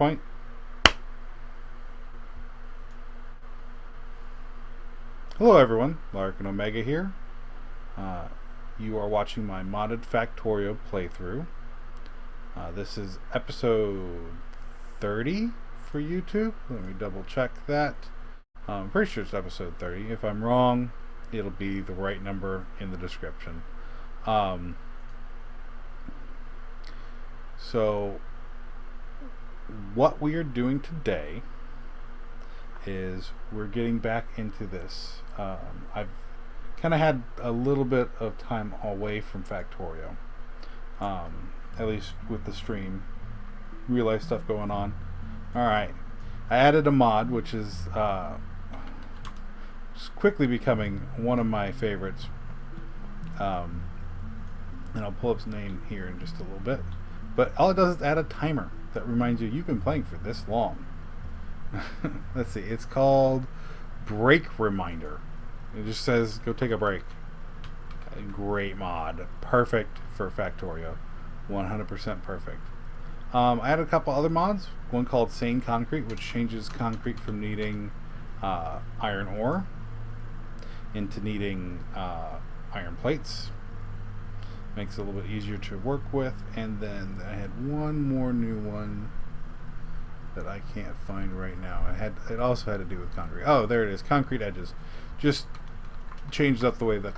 point. Hello everyone, Lark and Omega here. You are watching my modded Factorio playthrough. This is episode 30 for YouTube. Let me double check that. I'm pretty sure it's episode 30. If I'm wrong, it'll be the right number in the description. So what we are doing today is we're getting back into this. I've kind of had a little bit of time away from Factorio, at least with the stream, real life stuff going on. Alright, I added a mod which is quickly becoming one of my favorites, and I'll pull up his name here in just a little bit, but all it does is add a timer that reminds you you've been playing for this long. Let's see, it's called Break Reminder. It just says go take a break. A great mod, perfect for Factorio, 100% perfect. I added a couple other mods, one called Sane Concrete, which changes concrete from needing iron ore into needing iron plates. Makes it a little bit easier to work with. And then I had one more new one that I can't find right now. It also had to do with concrete. Oh, there it is. Concrete edges. Just changed up the way the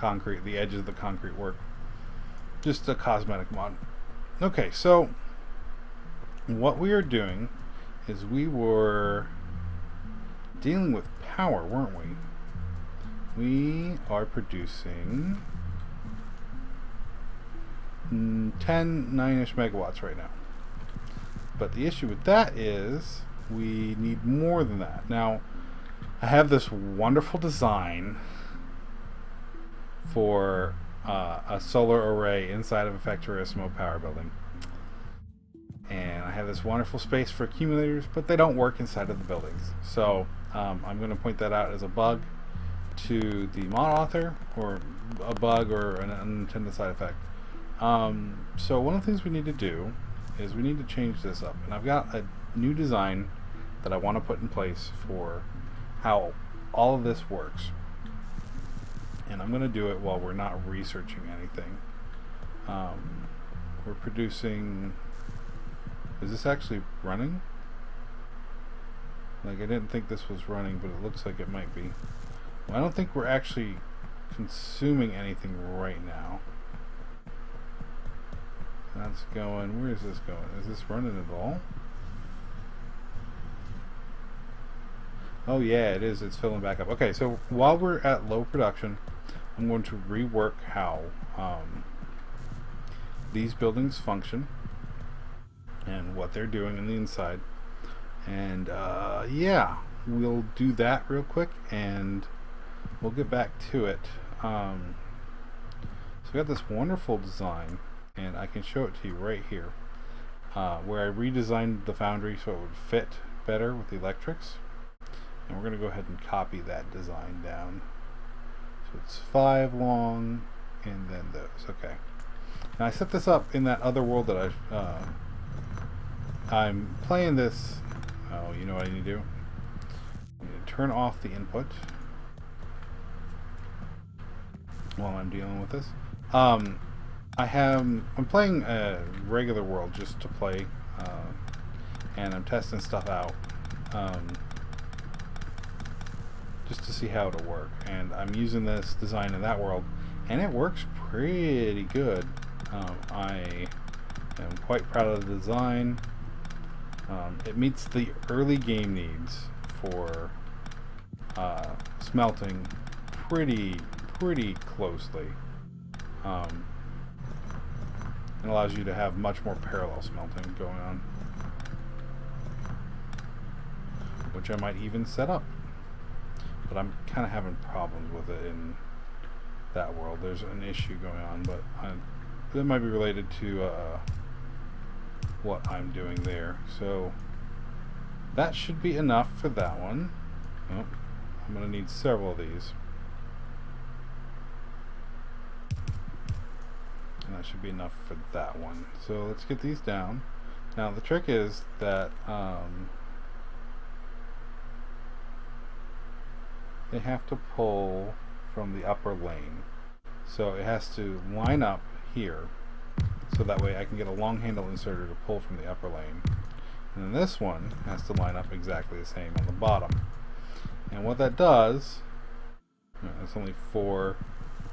edges of the concrete work. Just a cosmetic mod. Okay, so what we are doing is we were dealing with power, weren't we? We are producing 9-ish megawatts right now. But the issue with that is we need more than that. Now, I have this wonderful design for a solar array inside of a Factorio power building. And I have this wonderful space for accumulators, but they don't work inside of the buildings. So I'm going to point that out as a bug to the mod author, or a bug or an unintended side effect. So one of the things we need to do is we need to change this up, and I've got a new design that I want to put in place for how all of this works, and I'm going to do it while we're not researching anything. We're producing, is this actually running? Like, I didn't think this was running, but it looks like it might be. Well, I don't think we're actually consuming anything right now. That's going, where is this going? Is this running at all? Oh yeah, it is. It's filling back up. Okay, so while we're at low production, I'm going to rework how these buildings function and what they're doing in the inside. And yeah, we'll do that real quick and we'll get back to it. So we got this wonderful design, and I can show it to you right here, where I redesigned the Foundry so it would fit better with the electrics. And we're going to go ahead and copy that design down. So it's 5 long, and then those. Okay. Now I set this up in that other world that I'm playing this. Oh, you know what I need to do? I need to turn off the input while I'm dealing with this. I'm playing a regular world just to play, and I'm testing stuff out, just to see how it'll work. And I'm using this design in that world, and it works pretty good. I am quite proud of the design. It meets the early game needs for smelting pretty closely. It allows you to have much more parallel smelting going on, which I might even set up, but I'm kind of having problems with it in that world. There's an issue going on, but that might be related to what I'm doing there. So that should be enough for that one. Oh, I'm going to need several of these. And that should be enough for that one. So let's get these down. Now the trick is that they have to pull from the upper lane. So it has to line up here, so that way I can get a long handle inserter to pull from the upper lane. And then this one has to line up exactly the same on the bottom. And what that does, it's only 4,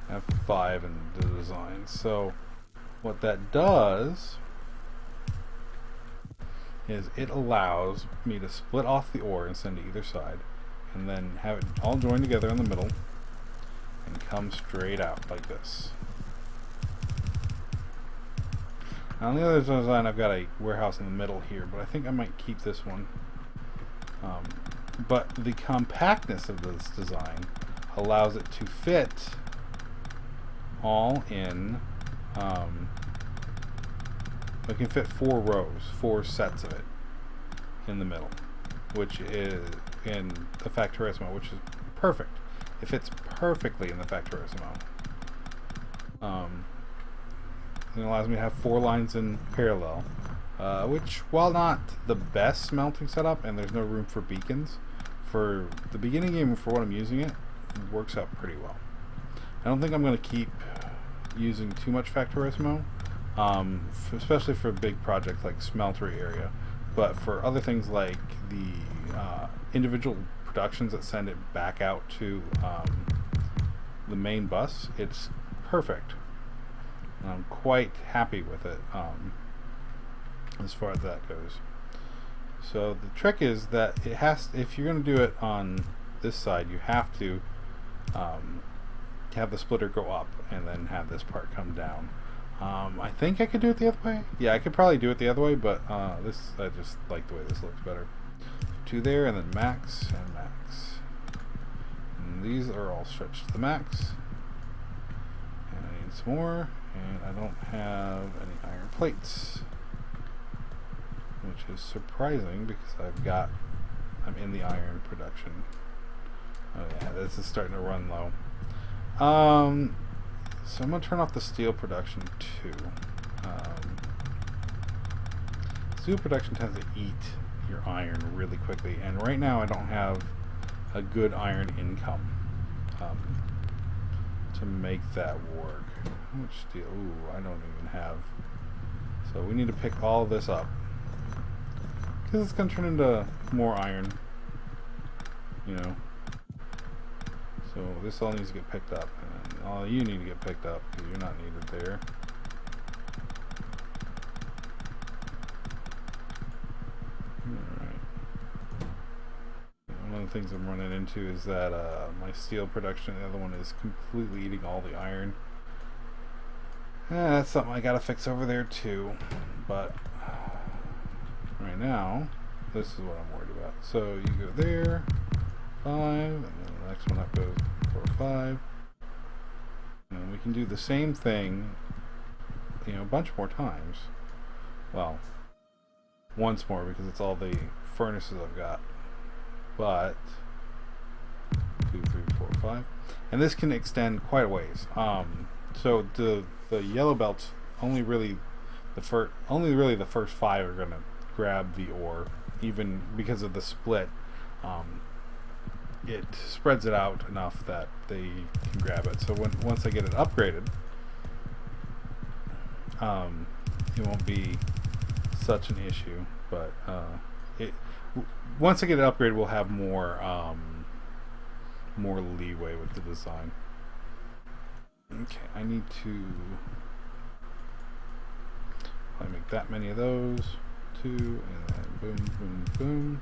I have 5 in the design. So what that does is it allows me to split off the ore and send to either side, and then have it all joined together in the middle and come straight out like this. Now on the other design I've got a warehouse in the middle here, but I think I might keep this one. But the compactness of this design allows it to fit all in, it can fit 4 rows, 4 sets of it in the middle, which is in the Factorio, which is perfect. It fits perfectly in the Factorio. It allows me to have 4 lines in parallel, which, while not the best smelting setup, and there's no room for beacons, for the beginning game, for what I'm using it works out pretty well. I don't think I'm going to keep using too much Factorio, especially for a big project like smeltery area, but for other things like the individual productions that send it back out to the main bus, it's perfect. I'm quite happy with it as far as that goes. So the trick is that it has, if you're going to do it on this side, you have to have the splitter go up and then have this part come down. I think I could do it the other way. Yeah, I could probably do it the other way, but this, I just like the way this looks better. 2 there, and then max and max. And these are all stretched to the max. And I need some more, and I don't have any iron plates, which is surprising because I'm in the iron production. Oh yeah, this is starting to run low. So I'm going to turn off the steel production too. Steel production tends to eat your iron really quickly, and right now I don't have a good iron income to make that work. How much steel? Ooh, I don't even have. So we need to pick all this up, because it's going to turn into more iron, you know. So this all needs to get picked up, and all you need to get picked up because you're not needed there. Alright. One of the things I'm running into is that my steel production, the other one, is completely eating all the iron. That's something I gotta fix over there too. But right now, this is what I'm worried about. So you go there, 5, and then the next one up goes 4, 5. And we can do the same thing, you know, a bunch more times. Well, once more because it's all the furnaces I've got. But 2, 3, 4, 5, and this can extend quite a ways. So the yellow belts only really the first 5 are gonna grab the ore, even because of the split. It spreads it out enough that they can grab it. So once I get it upgraded, it won't be such an issue. But once I get it upgraded, we'll have more leeway with the design. Okay, I need to make that many of those. 2, and then boom, boom, boom.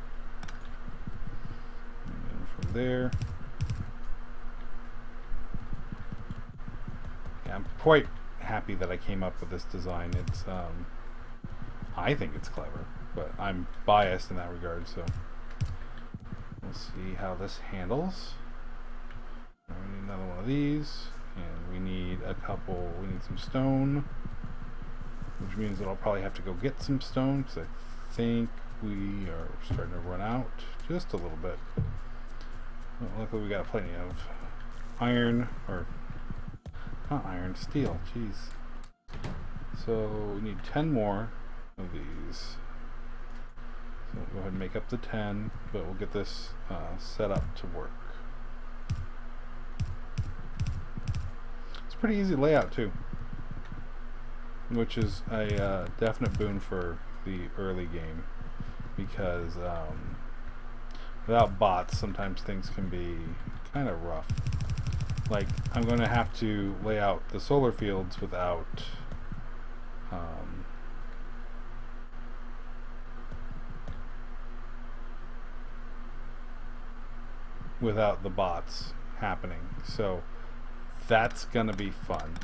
And then from there, yeah, I'm quite happy that I came up with this design. It's I think it's clever, but I'm biased in that regard, so we'll see how this handles. We need another one of these, and we need some stone, which means that I'll probably have to go get some stone, because I think we are starting to run out just a little bit. Well, luckily we got plenty of iron, or not iron, steel, jeez. So we need 10 more of these. So we'll go ahead and make up the 10, but we'll get this set up to work. It's pretty easy layout too, which is a definite boon for the early game, because without bots sometimes things can be kind of rough. Like, I'm going to have to lay out the solar fields without without the bots happening, so that's gonna be fun.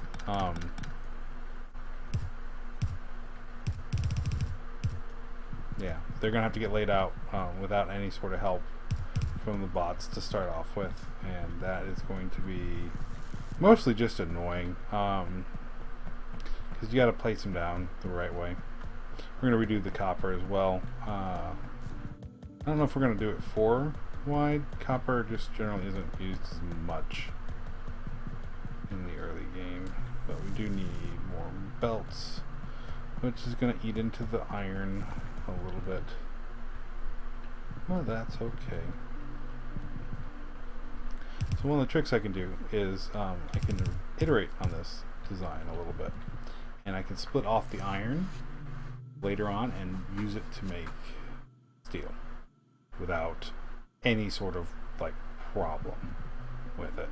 Yeah, they're gonna have to get laid out without any sort of help from the bots to start off with, and that is going to be mostly just annoying, because you got to place them down the right way. We're gonna redo the copper as well. I don't know if we're gonna do it 4 wide. Copper just generally isn't used as much in the early game, but we do need more belts, which is going to eat into the iron a little bit. Well, that's okay. So one of the tricks I can do is I can iterate on this design a little bit, and I can split off the iron later on and use it to make steel without any sort of like problem with it.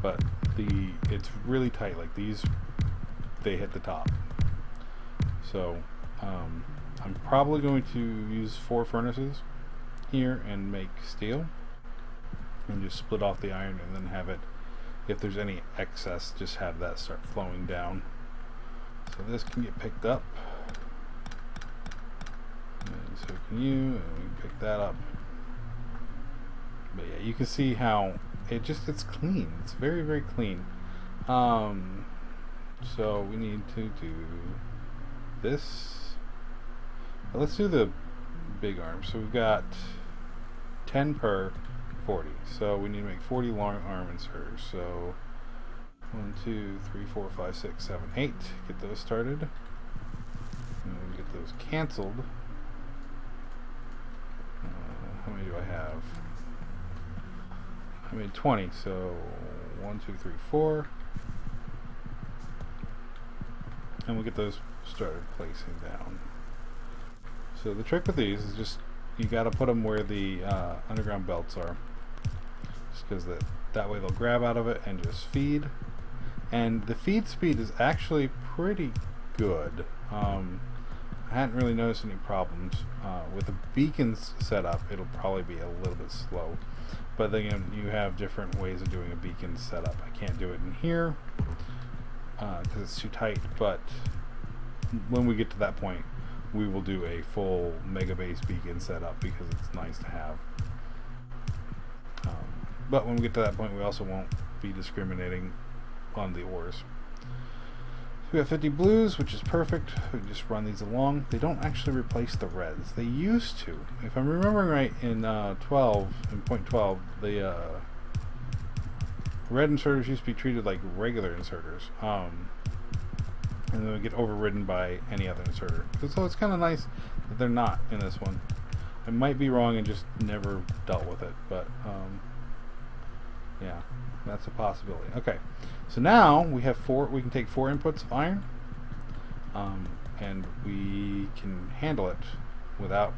But it's really tight. Like these, they hit the top. So I'm probably going to use 4 furnaces here and make steel, and just split off the iron, and then have it, if there's any excess, just have that start flowing down. So this can get picked up. And so can you, and we can pick that up. But yeah, you can see how it's clean. It's very, very clean. So we need to do this. Let's do the big arm. So we've got 10 per 40. So we need to make 40 long arm inserters. So 1, 2, 3, 4, 5, 6, 7, 8. Get those started. And we get those canceled. How many do I have? I made 20, so 1, 2, 3, 4. And we'll get those started placing down. So the trick with these is just, you got to put them where the underground belts are. Just because that way they'll grab out of it and just feed. And the feed speed is actually pretty good. I hadn't really noticed any problems. With the beacons set up, it'll probably be a little bit slow. But then again, you have different ways of doing a beacon setup. I can't do it in here because it's too tight, but when we get to that point, we will do a full mega base beacon setup because it's nice to have. But when we get to that point, we also won't be discriminating on the ores. We have 50 blues, which is perfect. We can just run these along. They don't actually replace the reds. They used to. If I'm remembering right, in 12, the red inserters used to be treated like regular inserters. And then we get overridden by any other inserter. So it's kind of nice that they're not in this one. I might be wrong and just never dealt with it, but yeah, that's a possibility. Okay, so now we have 4. We can take 4 inputs of iron, and we can handle it without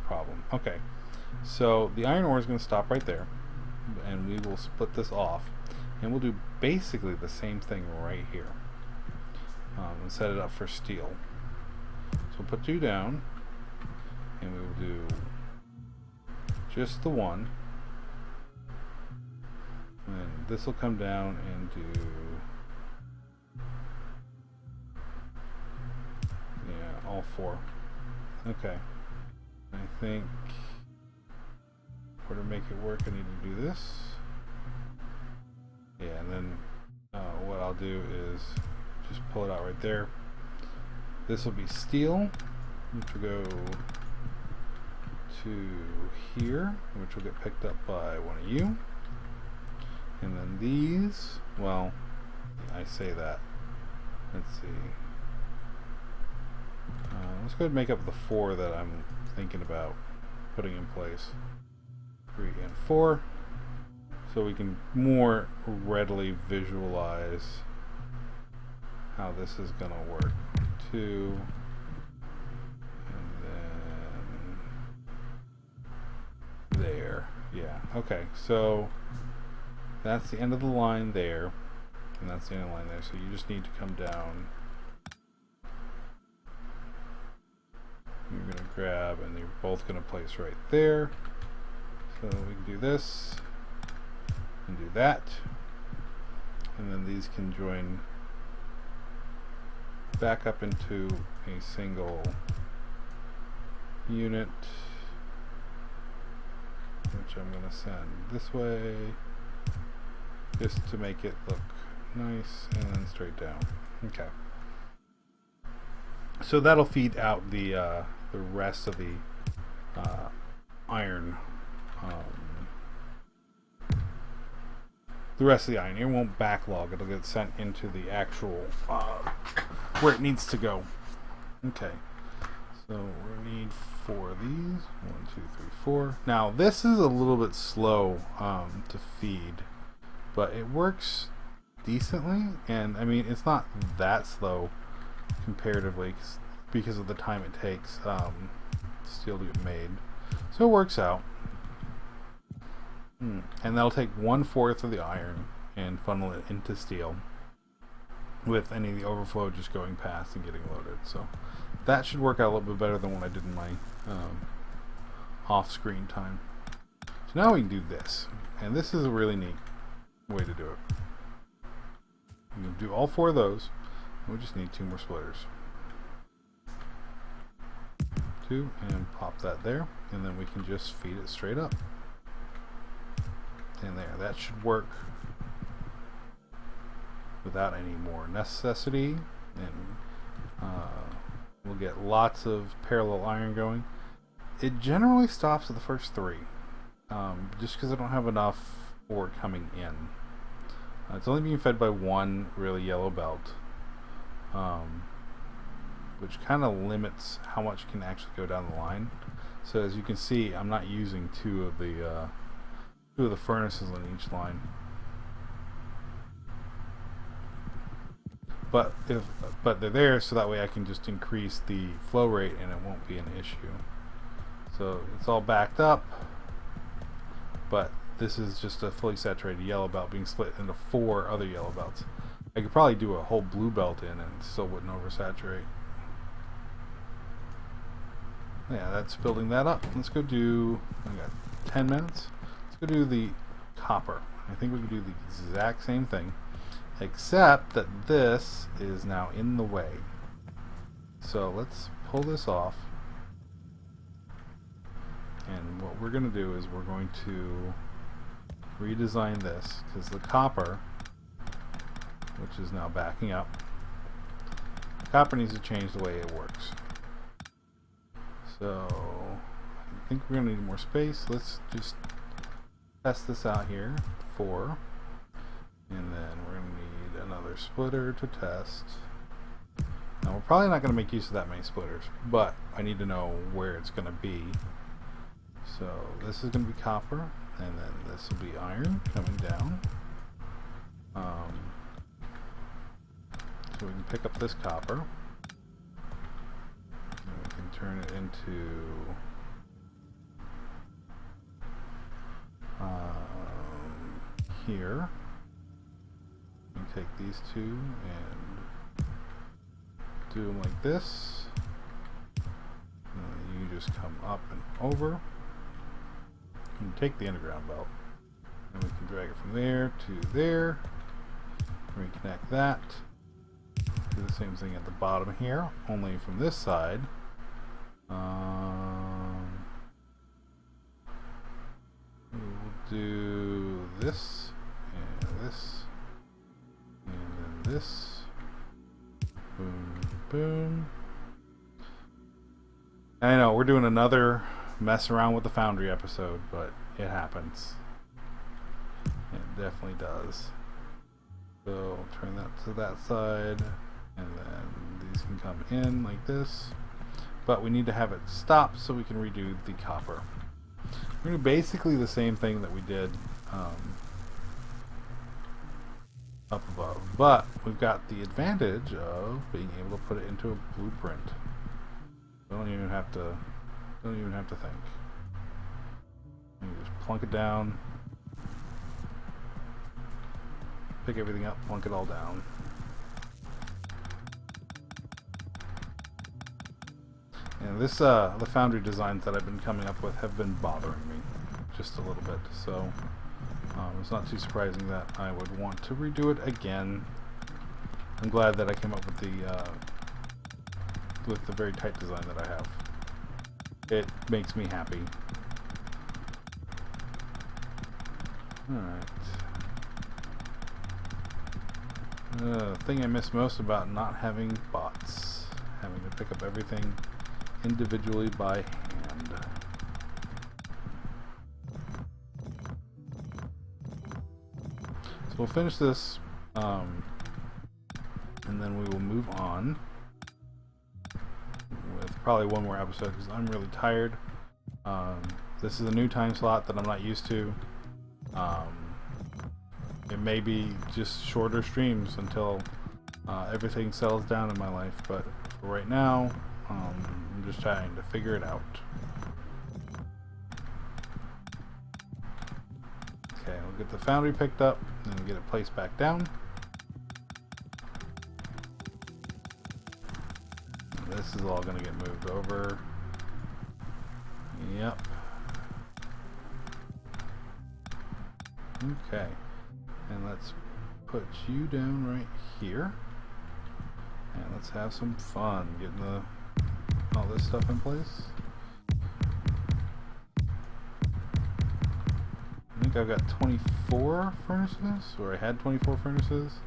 problem. Okay, so the iron ore is going to stop right there, and we will split this off, and we'll do basically the same thing right here, and set it up for steel. So we'll put 2 down, and we will do just the 1. And this will come down and do, yeah, all 4. Okay. I think for to make it work, I need to do this. Yeah, and then what I'll do is just pull it out right there. This will be steel, which will go to here, which will get picked up by one of you. And then these, well, I say that. Let's see. We'll let's go ahead and make up the 4 that I'm thinking about putting in place. 3 and 4. So we can more readily visualize how this is going to work. 2, and then there. Yeah, okay, so that's the end of the line there, and that's the end of the line there, so you just need to come down. You're going to grab, and you're both going to place right there. So we can do this, and do that, and then these can join back up into a single unit, which I'm going to send this way, just to make it look nice, and then straight down. Okay. So that'll feed out the rest of the iron. The rest of the iron. It won't backlog. It'll get sent into the actual where it needs to go. Okay. So we need 4 of these. 1, 2, 3, 4. Now this is a little bit slow to feed, but it works decently. And I mean, it's not that slow comparatively because of the time it takes steel to get made. So it works out. And that'll take 1/4 of the iron and funnel it into steel, with any of the overflow just going past and getting loaded. So that should work out a little bit better than what I did in my off-screen time. So now we can do this, and this is a really neat way to do it. You can do all 4 of those, and we just need 2 more splitters. 2, and pop that there, and then we can just feed it straight up. And there, that should work without any more necessity, and we'll get lots of parallel iron going. It generally stops at the first 3, just because I don't have enough ore coming in. It's only being fed by 1 really yellow belt, which kind of limits how much can actually go down the line. So as you can see, I'm not using 2 of the furnaces on each line. But they're there so that way I can just increase the flow rate and it won't be an issue. So it's all backed up, but this is just a fully saturated yellow belt being split into 4 other yellow belts. I could probably do a whole blue belt in and it still wouldn't oversaturate. Yeah, that's building that up. Let's go do, I got 10 minutes. Let's go do the copper. I think we can do the exact same thing, except that this is now in the way. So let's pull this off. And what we're going to do is we're going to redesign this, because the copper, which is now backing up, the copper needs to change the way it works. So I think we're going to need more space. Let's just test this out here. 4. And then we're going to need another splitter to test. Now we're probably not going to make use of that many splitters, but I need to know where it's going to be. So this is going to be copper, and then this will be iron coming down. So we can pick up this copper, and we can turn it into here. We take these 2 and do them like this. And you just come up and over. And take the underground belt, and we can drag it from there to there. Reconnect that. Do the same thing at the bottom here, only from this side. We'll do this and this, and then this. Boom, boom. I know we're doing another mess around with the Foundry episode, but it happens. It definitely does. So turn that to that side, and then these can come in like this. but we need to have it stop so we can redo the copper. We're going to do basically the same thing that we did up above, but we've got the advantage of being able to put it into a blueprint. Don't even have to think. You just plunk it down, pick everything up, plunk it all down. And this, the Foundry designs that I've been coming up with have been bothering me just a little bit, so it's not too surprising that I would want to redo it again. I'm glad that I came up with the very tight design that I have. It makes me happy. Alright. The thing I miss most about not having bots. Having to pick up everything individually by hand. So we'll finish this, and then we will move on with probably one more episode because I'm really tired. This is a new time slot that I'm not used to. It may be just shorter streams until everything settles down in my life, but for right now, I'm just trying to figure it out. Okay, we'll get the Foundry picked up and get it placed back down. This is all going to get moved over. Yep. Okay. And let's put you down right here. And let's have some fun getting all this stuff in place. I think I've got 24 furnaces, or I had 24 furnaces.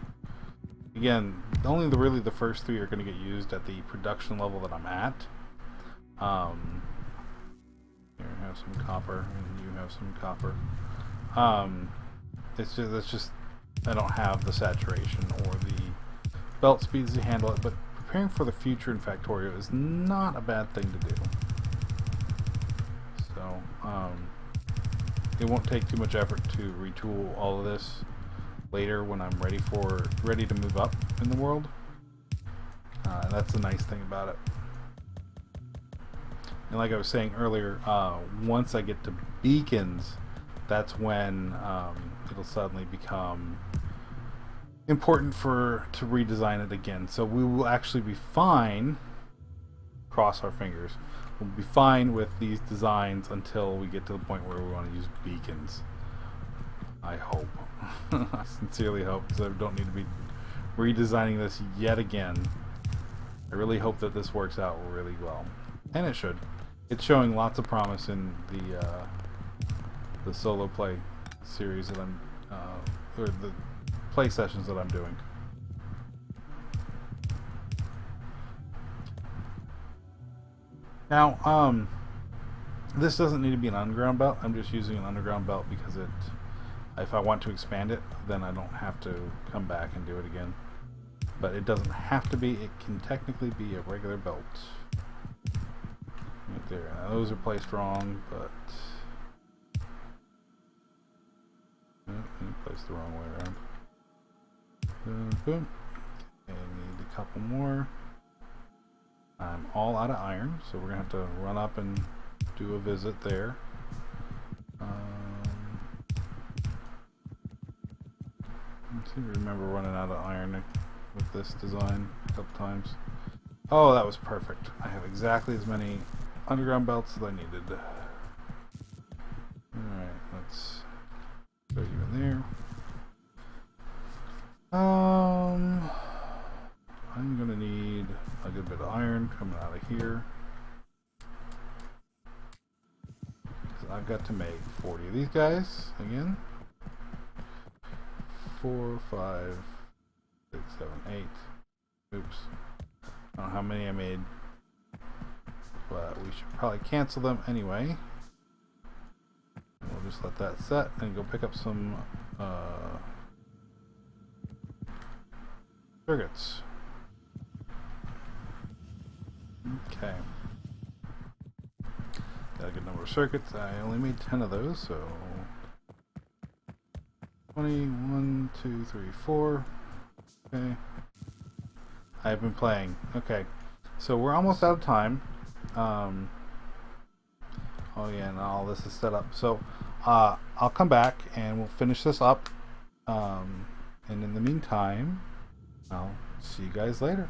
Again, really the first 3 are going to get used at the production level that I'm at. Here I have some copper, and you have some copper. It's just I don't have the saturation or the belt speeds to handle it, but preparing for the future in Factorio is not a bad thing to do. So, it won't take too much effort to retool all of this later when I'm ready to move up in the world. That's the nice thing about it. And like I was saying earlier, once I get to beacons, that's when it'll suddenly become important to redesign it again. So we will actually be fine, cross our fingers, we'll be fine with these designs until we get to the point where we want to use beacons. I hope. I sincerely hope, because I don't need to be redesigning this yet again. I really hope that this works out really well. And it should. It's showing lots of promise in the solo play series that I'm or the play sessions that I'm doing. Now, this doesn't need to be an underground belt. I'm just using an underground belt because if I want to expand it, then I don't have to come back and do it again. But it doesn't have to be. It can technically be a regular belt. Right there. Now, those are placed wrong, but placed the wrong way around. Boom, boom. And need a couple more. I'm all out of iron, so we're gonna have to run up and do a visit there. I seem to remember running out of iron with this design a couple times. Oh, that was perfect. I have exactly as many underground belts as I needed. Alright, let's go you in there. I'm gonna need a good bit of iron coming out of here. I've got to make 40 of these guys again. 4, 5, 6, 7, 8. Oops. I don't know how many I made, but we should probably cancel them anyway. And we'll just let that set and go pick up some circuits. Okay. Got a good number of circuits. I only made 10 of those, so 20, 1, 2, 3, 4. Okay. I've been playing. Okay. So we're almost out of time. Oh yeah, and all this is set up. So I'll come back and we'll finish this up. And in the meantime, I'll see you guys later.